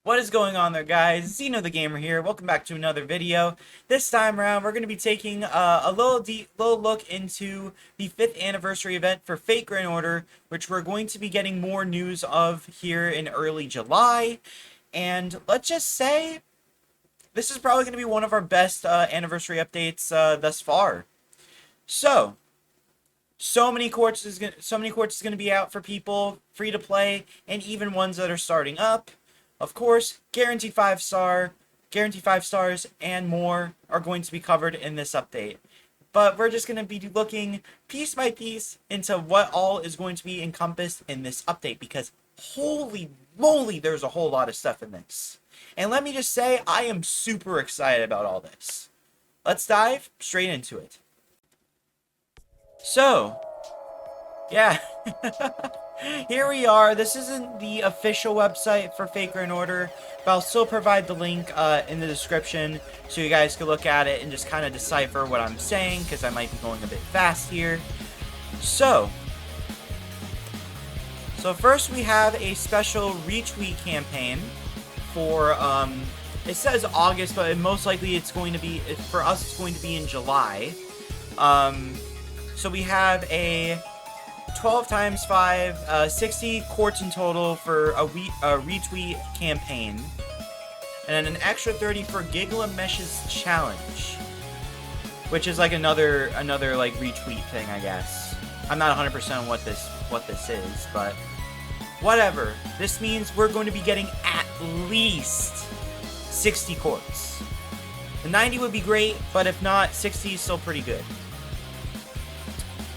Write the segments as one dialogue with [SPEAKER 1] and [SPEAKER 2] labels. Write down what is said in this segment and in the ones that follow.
[SPEAKER 1] What is going on there, guys? Xeno the Gamer here. Welcome back to another video. This time around, we're going to be taking a little look into the 5th anniversary event for Fate Grand Order, which we're going to be getting more news of here in early July. And let's just say, this is probably going to be one of our best anniversary updates thus far. So many Quartz is going to be out for people, free to play, and even ones that are starting up. Of course, guaranteed 5-stars, and more are going to be covered in this update. But we're just going to be looking piece by piece into what all is going to be encompassed in this update, because holy moly, there's a whole lot of stuff in this. And let me just say, I am super excited about all this. Let's dive straight into it. So, yeah. Here we are. This isn't the official website for Fate Grand Order, but I'll still provide the link in the description so you guys can look at it and just kind of decipher what I'm saying, because I might be going a bit fast here. So first we have a special retweet campaign for, it says August, but most likely it's going to be, for us it's going to be in July. So we have a 12 times 5, 60 quartz in total for a retweet campaign. And then an extra 30 for Giglamesh's challenge. Which is like another like retweet thing, I guess. I'm not 100% on what this is, but whatever. This means we're going to be getting at least 60 quartz. The 90 would be great, but if not, 60 is still pretty good.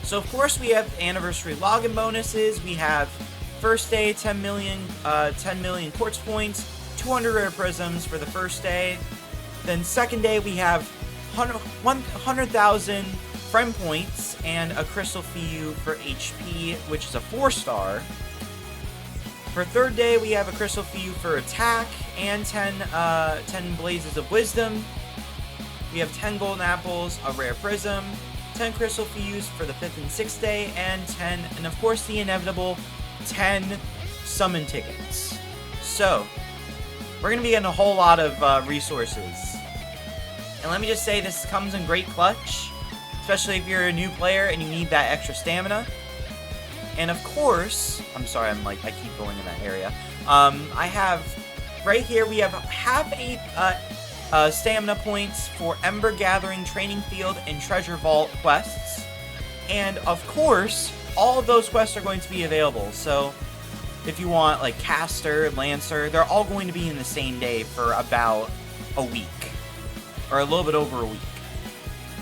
[SPEAKER 1] So of course we have anniversary login bonuses. We have first day 10 million quartz points, 200 rare prisms for the first day. Then second day we have 100,000 friend points and a crystal FGO for HP, which is a 4-star. For third day we have a crystal FGO for attack and 10 blazes of wisdom. We have 10 golden apples, a rare prism, 10 crystal FGOs for the 5th and 6th day, and of course the inevitable 10 summon tickets. So, we're going to be getting a whole lot of resources. And let me just say, this comes in great clutch, especially if you're a new player and you need that extra stamina. And of course, I'm sorry, I keep going in that area. I have, right here, we have half a stamina points for Ember Gathering, Training Field, and Treasure Vault quests. And of course, all of those quests are going to be available. So if you want like Caster, Lancer, they're all going to be in the same day for about a week. Or a little bit over a week.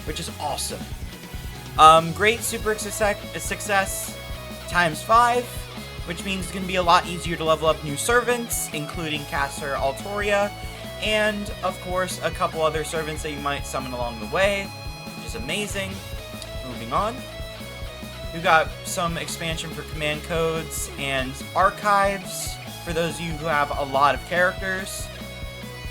[SPEAKER 1] Which is awesome. Great super success times 5. Which means it's going to be a lot easier to level up new servants, including Caster, Altoria, and, of course, a couple other servants that you might summon along the way, which is amazing. Moving on. We've got some expansion for command codes and archives for those of you who have a lot of characters.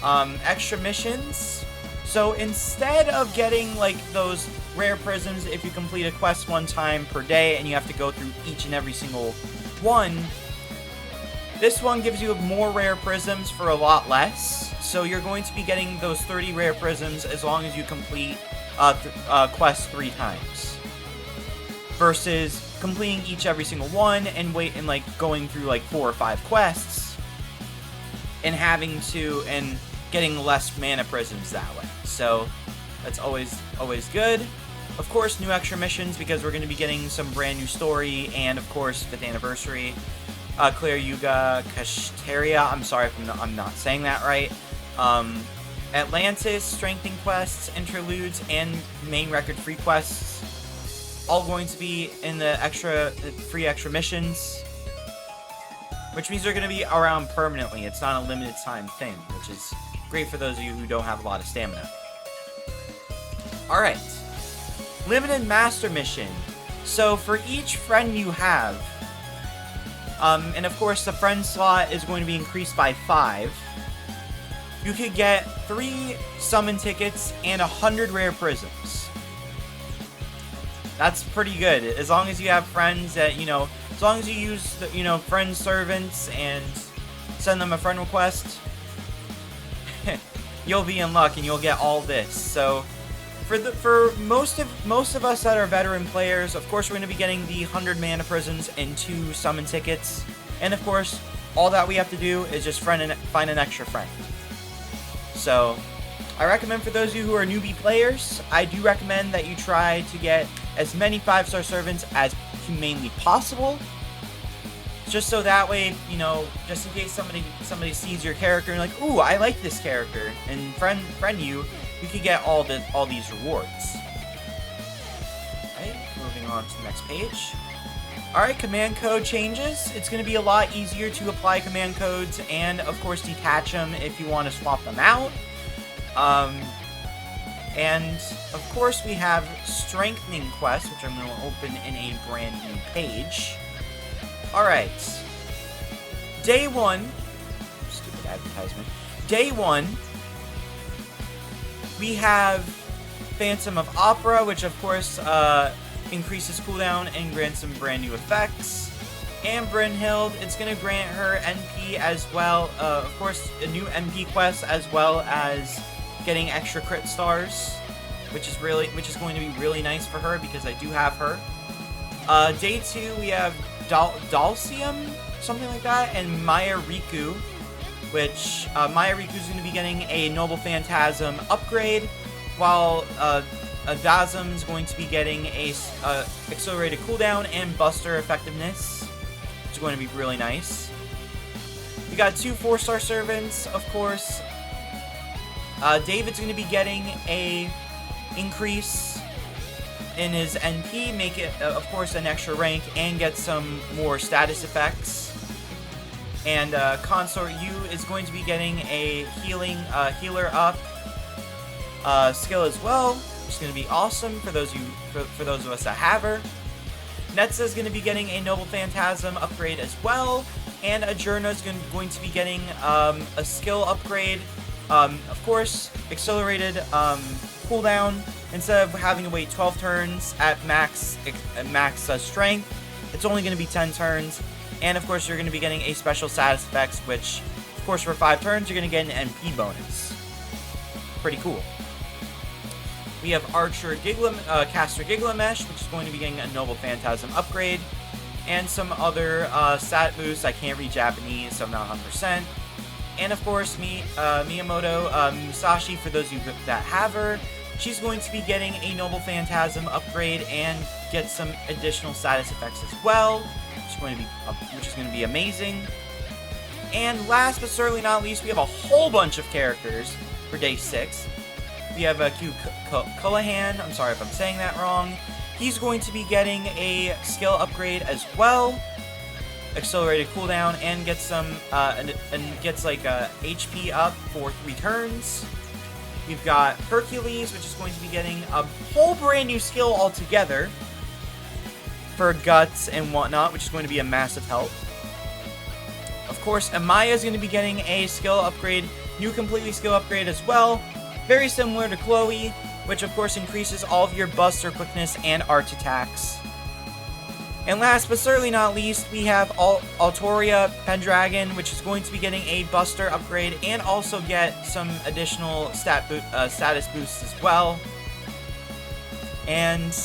[SPEAKER 1] Extra missions. So instead of getting, like, those rare prisms if you complete a quest one time per day and you have to go through each and every single one, this one gives you more rare prisms for a lot less. So you're going to be getting those 30 rare prisms as long as you complete quests 3 times. Versus completing every single one and like going through like 4 or 5 quests and getting less mana prisms that way. So that's always good. Of course, new extra missions, because we're going to be getting some brand new story, and of course 5th anniversary. Clear Yuga, Castoria, I'm sorry if I'm not saying that right. Atlantis, strengthening quests, interludes, and main record free quests, all going to be in the free extra missions, which means they're going to be around permanently. It's not a limited time thing, which is great for those of you who don't have a lot of stamina. Alright, limited master mission. So for each friend you have, and of course the friend slot is going to be increased by 5. You could get 3 summon tickets and 100 rare prisms. That's pretty good. As long as you have friends that, as long as you use, friend servants and send them a friend request, you'll be in luck and you'll get all this. So for most of us that are veteran players, of course we're going to be getting the 100 mana prisms and 2 summon tickets. And of course, all that we have to do is just find an extra friend. So I recommend for those of you who are newbie players, I do recommend that you try to get as many 5-star servants as humanely possible. Just so that way, you know, just in case somebody sees your character and like, ooh, I like this character, and friend you could get all these rewards. Alright, moving on to the next page. Alright, command code changes. It's going to be a lot easier to apply command codes and, of course, detach them if you want to swap them out. And, of course, we have strengthening quests, which I'm going to open in a brand new page. Alright. Day 1. Stupid advertisement. Day 1. We have Phantom of Opera, which, of course, increases cooldown and grants some brand new effects. And Brynhildr, it's going to grant her NP as well. Of course, a new NP quest, as well as getting extra crit stars, which is going to be really nice for her because I do have her. Day 2, we have Dalcium, something like that, and Maya Riku, which Maya Riku is going to be getting a Noble Phantasm upgrade, while Dazum is going to be getting a accelerated cooldown and Buster effectiveness, which is going to be really nice. We got 2 4-star servants, of course. David's going to be getting a increase in his NP, make it, of course, an extra rank, and get some more status effects. And Consort U is going to be getting a healer up skill as well, which is going to be awesome for those of us that have her. Netza is going to be getting a Noble Phantasm upgrade as well, and Adjourna is going to be getting a skill upgrade. Of course, accelerated cooldown. Instead of having to wait 12 turns at max strength, it's only going to be 10 turns. And of course, you're going to be getting a special status effects, which, of course, for 5 turns, you're going to get an MP bonus. Pretty cool. We have Archer Caster Giglamesh, which is going to be getting a Noble Phantasm upgrade, and some other stat boosts. I can't read Japanese, so I'm not 100%. And of course, Miyamoto Musashi, for those of you that have her, she's going to be getting a Noble Phantasm upgrade and get some additional status effects as well, which is going to be amazing. And last but certainly not least, we have a whole bunch of characters for Day 6. We have Q Cullahan. I'm sorry if I'm saying that wrong. He's going to be getting a skill upgrade as well, accelerated cooldown, and gets some and gets like a HP up for 3 turns. We've got Hercules, which is going to be getting a whole brand new skill altogether for guts and whatnot, which is going to be a massive help. Of course, Amaya is going to be getting a skill upgrade, new completely skill upgrade as well, very similar to Chloe, which of course increases all of your buster quickness and arch attacks. And last but certainly not least, we have Altoria Pendragon, which is going to be getting a Buster upgrade and also get some additional status boosts as well. And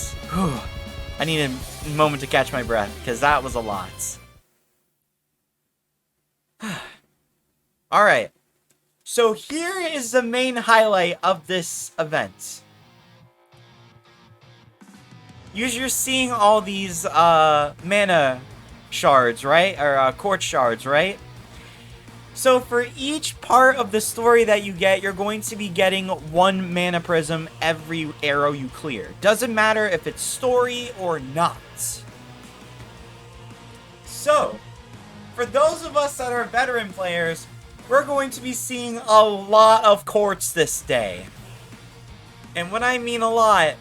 [SPEAKER 1] I need a moment to catch my breath, because that was a lot. Alright, so here is the main highlight of this event. You're seeing all these mana shards, right? Or Quartz shards, right? So for each part of the story that you get, you're going to be getting 1 mana prism every arrow you clear. Doesn't matter if it's story or not. So, for those of us that are veteran players, we're going to be seeing a lot of Quartz this day. And when I mean a lot,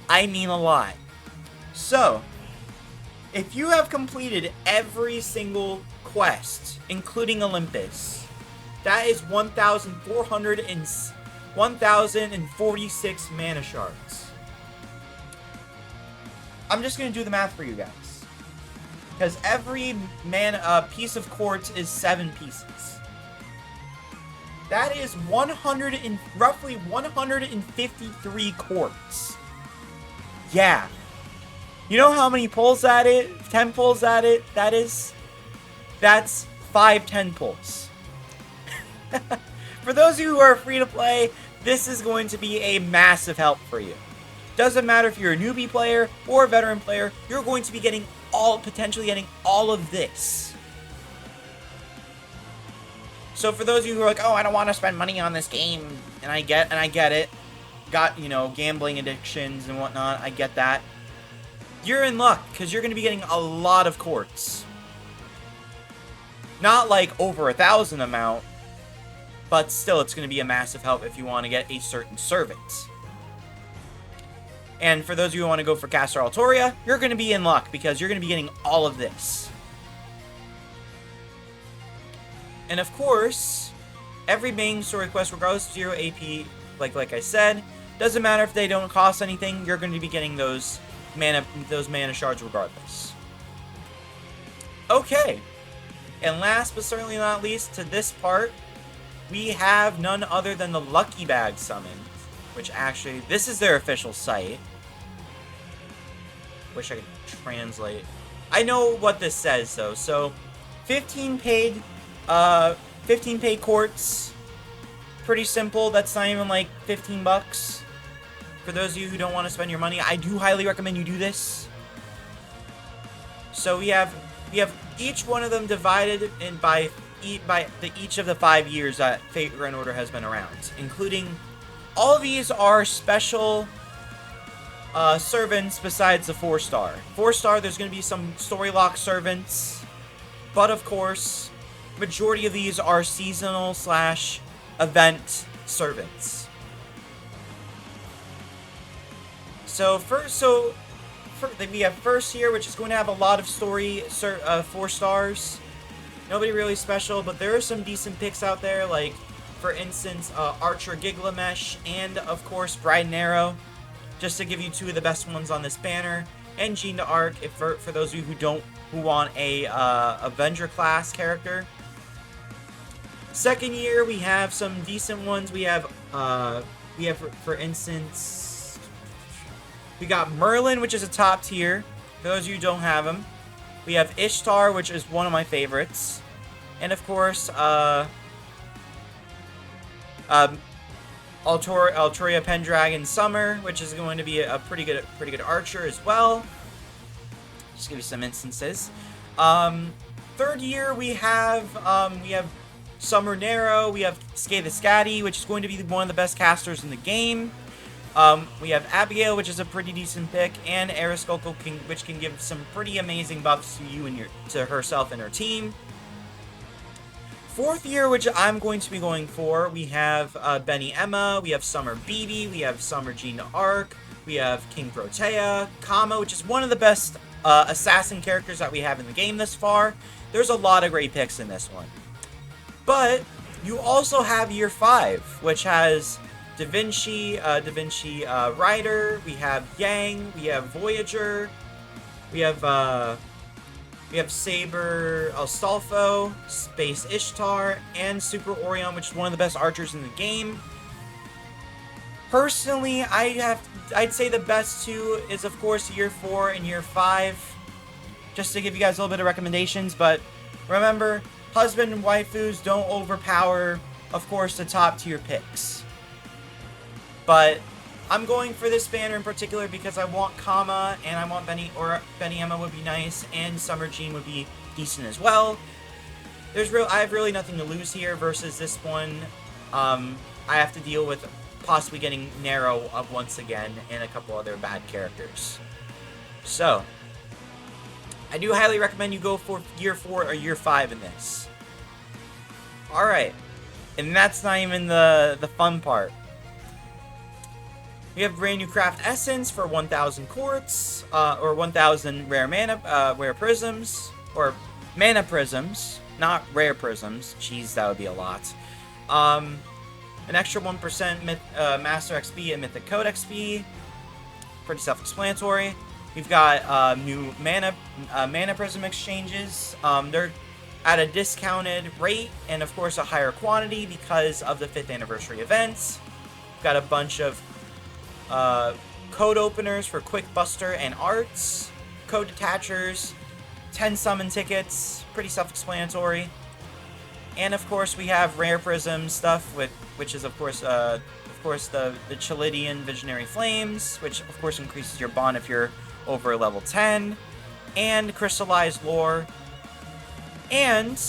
[SPEAKER 1] I mean a lot. So, if you have completed every single quest, including Olympus, that is 1,046 mana shards. I'm just going to do the math for you guys. Because every piece of quartz is 7 pieces. That is roughly 153 quartz. Yeah. You know how many pulls that is? 10 pulls that is? That's 5 10 pulls. For those of you who are free to play, this is going to be a massive help for you. Doesn't matter if you're a newbie player or a veteran player, you're going to be getting potentially getting all of this. So for those of you who are like, oh, I don't want to spend money on this game, and I get it, got, you know, gambling addictions and whatnot, I get that. You're in luck, because you're going to be getting a lot of quartz. Not like over 1,000 amount, but still it's going to be a massive help if you want to get a certain servant. And for those of you who want to go for Castoria, you're going to be in luck, because you're going to be getting all of this. And of course, every main story quest, regardless of 0 AP, like I said, doesn't matter if they don't cost anything, you're going to be getting those mana shards regardless. Okay. And last but certainly not least, to this part, we have none other than the Lucky Bag summoned, which actually, this is their official site. Wish I could translate. I know what this says though. So, 15 paid quartz. Pretty simple. That's not even like 15 bucks. For those of you who don't want to spend your money, I do highly recommend you do this. So we have each one of them divided in by each of the 5 years that Fate Grand Order has been around, including all of these are special servants besides the 4-star. 4-star, there's going to be some story lock servants, but of course, majority of these are seasonal / event servants. So we have first here, which is going to have a lot of story 4 stars. Nobody really special, but there are some decent picks out there, like, for instance, Archer Giglamesh, and, of course, Bride and Arrow, just to give you 2 of the best ones on this banner, and Jean d'Arc, for those of you who want a Avenger class character. Second year, we have some decent ones. We have, for instance, we got Merlin, which is a top tier, for those of you who don't have him. We have Ishtar, which is one of my favorites. And of course, Altoria Pendragon Summer, which is going to be a pretty good archer as well. Just give you some instances. Third year we have Summer Narrow, we have Scathath, which is going to be one of the best casters in the game. We have Abigail, which is a pretty decent pick, and Ariscoco, which can give some pretty amazing buffs to you and to herself and her team. Fourth year, which I'm going to be going for, we have Benny Emma, we have Summer BB, we have Summer Jean d'Arc, we have King Protea, Kama, which is one of the best assassin characters that we have in the game this far. There's a lot of great picks in this one. But you also have year 5, which has Da Vinci Rider, we have Yang, we have Voyager, we have Saber Astolfo, Space Ishtar, and Super Orion, which is one of the best archers in the game. Personally, I'd say the best 2 is, of course, year 4 and year 5, just to give you guys a little bit of recommendations. But remember, husband and waifus don't overpower, of course, the top tier picks. But I'm going for this banner in particular because I want Kama, and I want Benny Emma would be nice, and Summer Jean would be decent as well. I have really nothing to lose here versus this one. I have to deal with possibly getting Narrow up once again and a couple other bad characters. So, I do highly recommend you go for year 4 or year 5 in this. Alright, and that's not even the fun part. We have brand new craft essence for 1,000 quartz, or 1,000 rare prisms, or mana prisms, not rare prisms. Jeez, that would be a lot. An extra 1% Master XP and Mythic Code XP. Pretty self-explanatory. We've got new mana prism exchanges. They're at a discounted rate and of course a higher quantity because of the 5th anniversary events. We've got a bunch of code openers for Quick Buster and Arts, code detachers, 10 summon tickets, pretty self-explanatory. And of course we have rare Prism stuff, which is of course the Chilidian Visionary Flames, which of course increases your bond if you're over level 10, and Crystallized Lore. And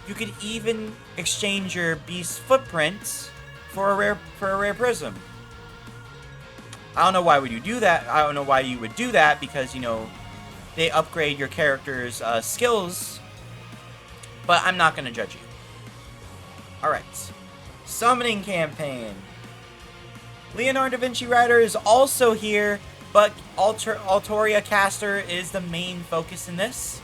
[SPEAKER 1] you could even exchange your Beast Footprint for a rare Prism. I don't know why would you do that. I don't know why you would do that, because, you know, they upgrade your character's skills, but I'm not going to judge you. Alright. Summoning Campaign. Leonardo da Vinci Rider is also here, but Altoria Caster is the main focus in this.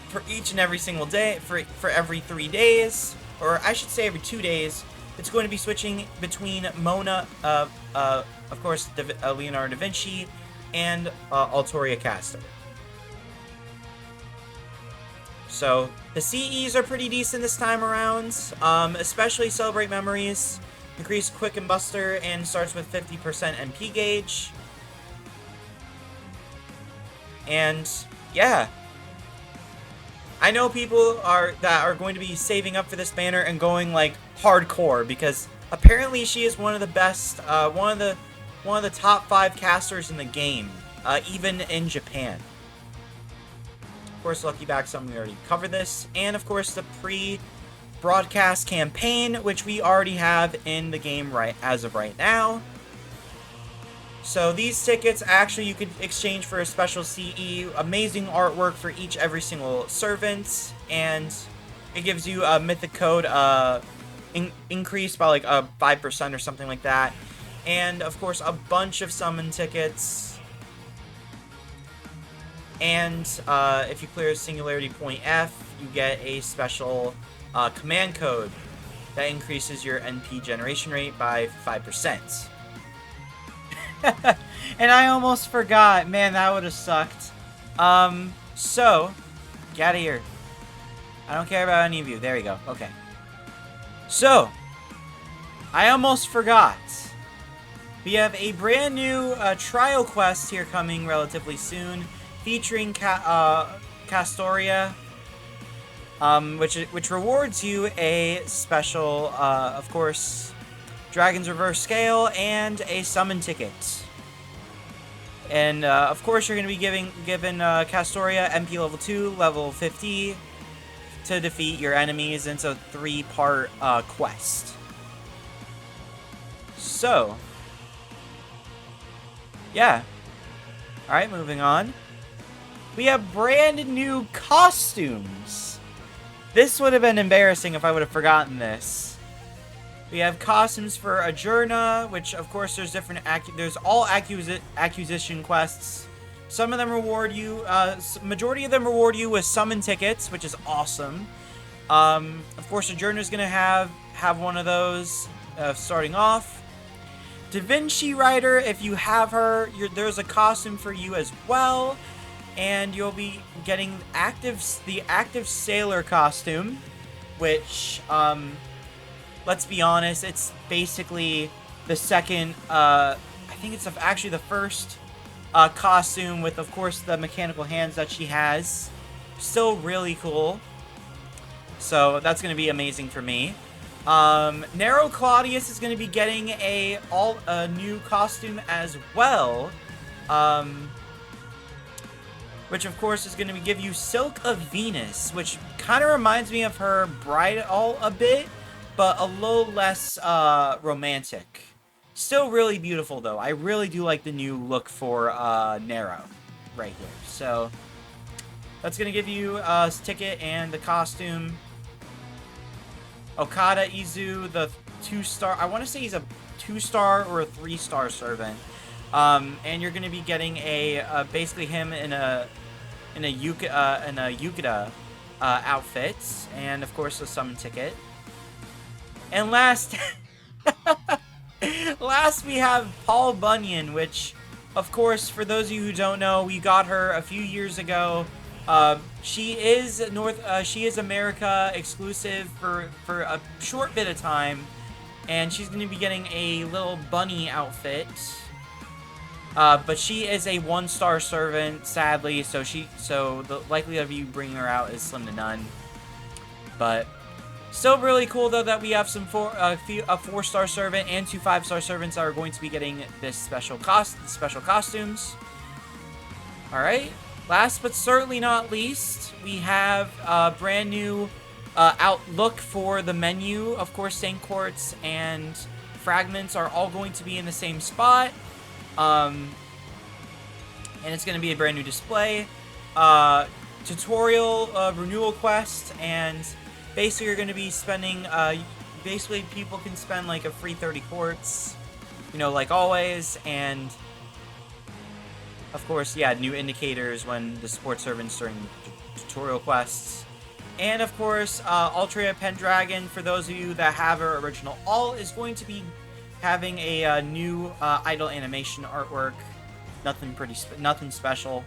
[SPEAKER 1] For each and every single day, for every 3 days, or I should say every 2 days, it's going to be switching between Mona, of course, Leonardo da Vinci, and Altoria Caster. So, the CEs are pretty decent this time around, especially Celebrate Memories. Increase Quick and Buster, and starts with 50% MP gauge. And, yeah. I know people that are going to be saving up for this banner and going, like, hardcore, because apparently she is one of the best, one of the top 5 casters in the game, even in Japan. Of course, Lucky Back Summon, we already covered this. And, of course, the pre-broadcast campaign, which we already have in the game as of right now. So, these tickets, actually, you could exchange for a special CE. Amazing artwork for every single servant. And it gives you a Mythic Code increase by, like, 5% or something like that. And, of course, a bunch of summon tickets. And if you clear Singularity Point F, you get a special command code that increases your NP generation rate by 5%. And I almost forgot. Man, that would have sucked. So, get out of here. I don't care about any of you. There we go. Okay. So, I almost forgot. We have a brand new trial quest here coming relatively soon, featuring Castoria, which rewards you a special, of course, Dragon's Reverse Scale and a summon ticket. And of course, you're going to be given Castoria MP level 2, level 50 to defeat your enemies. And it's a 3-part quest. So, yeah. All right, moving on. We have brand new costumes. This would have been embarrassing if I would have forgotten this. We have costumes for Adjourna, which of course there's different there's all acquisition quests. Some of them reward you, majority of them reward you with summon tickets, which is awesome. Of course, Adjourna is gonna have one of those starting off. Da Vinci Rider, if you have her, there's a costume for you as well. And you'll be getting the active sailor costume, which, let's be honest, it's basically the second, I think it's actually the first costume with, of course, the mechanical hands that she has. Still really cool. So that's going to be amazing for me. Nero Claudius is going to be getting a new costume as well. Which, of course, is going to give you Silk of Venus, which kind of reminds me of her Bridal a bit, but a little less romantic. Still really beautiful, though. I really do like the new look for Nero right here. So, that's going to give you a ticket and the costume. Okada Izu, the 2-star. I want to say he's a 2-star or a 3-star servant. And you're going to be getting basically him in a Yukata outfit, and of course a summon ticket. And last we have Paul Bunyan, which, of course, for those of you who don't know, we got her a few years ago She is America exclusive for a short bit of time, and she's going to be getting a little bunny outfit. But she is a 1-star servant, sadly, so the likelihood of you bringing her out is slim to none. But still really cool though that we have a 4-star servant and 2 5-star servants that are going to be getting this special costumes. All right. Last but certainly not least, we have a brand new outlook for the menu. Of course, Quartz and Fragments are all going to be in the same spot. And it's going to be a brand new display. Tutorial, renewal quest, and basically you're going to be spending, basically people can spend like a free 30 quartz, you know, like always, and of course, yeah, new indicators when the support servants during tutorial quests. And of course, Altria Pendragon, for those of you that have her original alt, is going to be having a new idle animation artwork. Nothing special,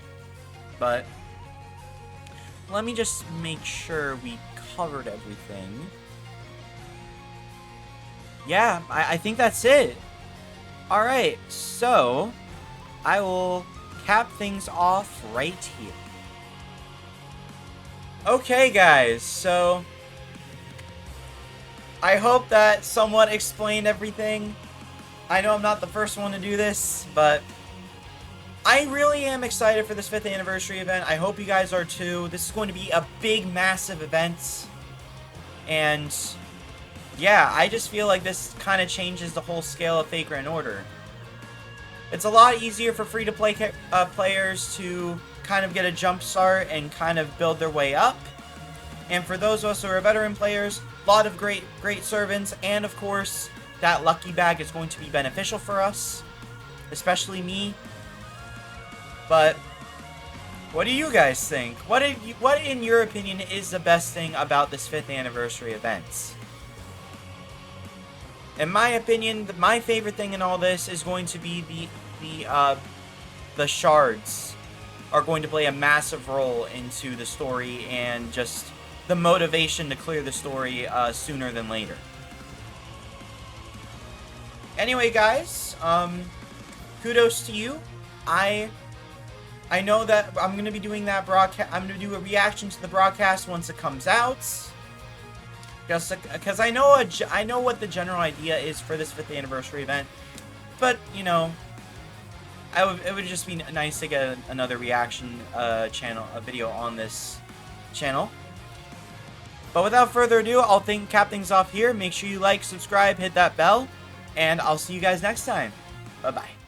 [SPEAKER 1] but let me just make sure we covered everything. Yeah, I think that's it. Alright, so I will cap things off right here. Okay, guys, so I hope that somewhat explained everything. I know I'm not the first one to do this, but I really am excited for this 5th anniversary event. I hope you guys are too. This is going to be a big, massive event. And yeah, I just feel like this kind of changes the whole scale of Fate Grand Order. It's a lot easier for free-to-play players to kind of get a jump start and kind of build their way up. And for those of us who are veteran players, a lot of great servants, and of course, that lucky bag is going to be beneficial for us, especially me. But what do you guys think? What in your opinion is the best thing about this 5th anniversary event? In my opinion, my favorite thing in all this is going to be the Shards are going to play a massive role into the story and just the motivation to clear the story sooner than later. Anyway, guys, kudos to you. I know that I'm going to be doing that broadcast. I'm going to do a reaction to the broadcast once it comes out. Just because I know what the general idea is for this 5th anniversary event. But, you know, it would just be nice to get another reaction video on this channel. But without further ado, I'll cap things off here. Make sure you like, subscribe, hit that bell, and I'll see you guys next time. Bye-bye.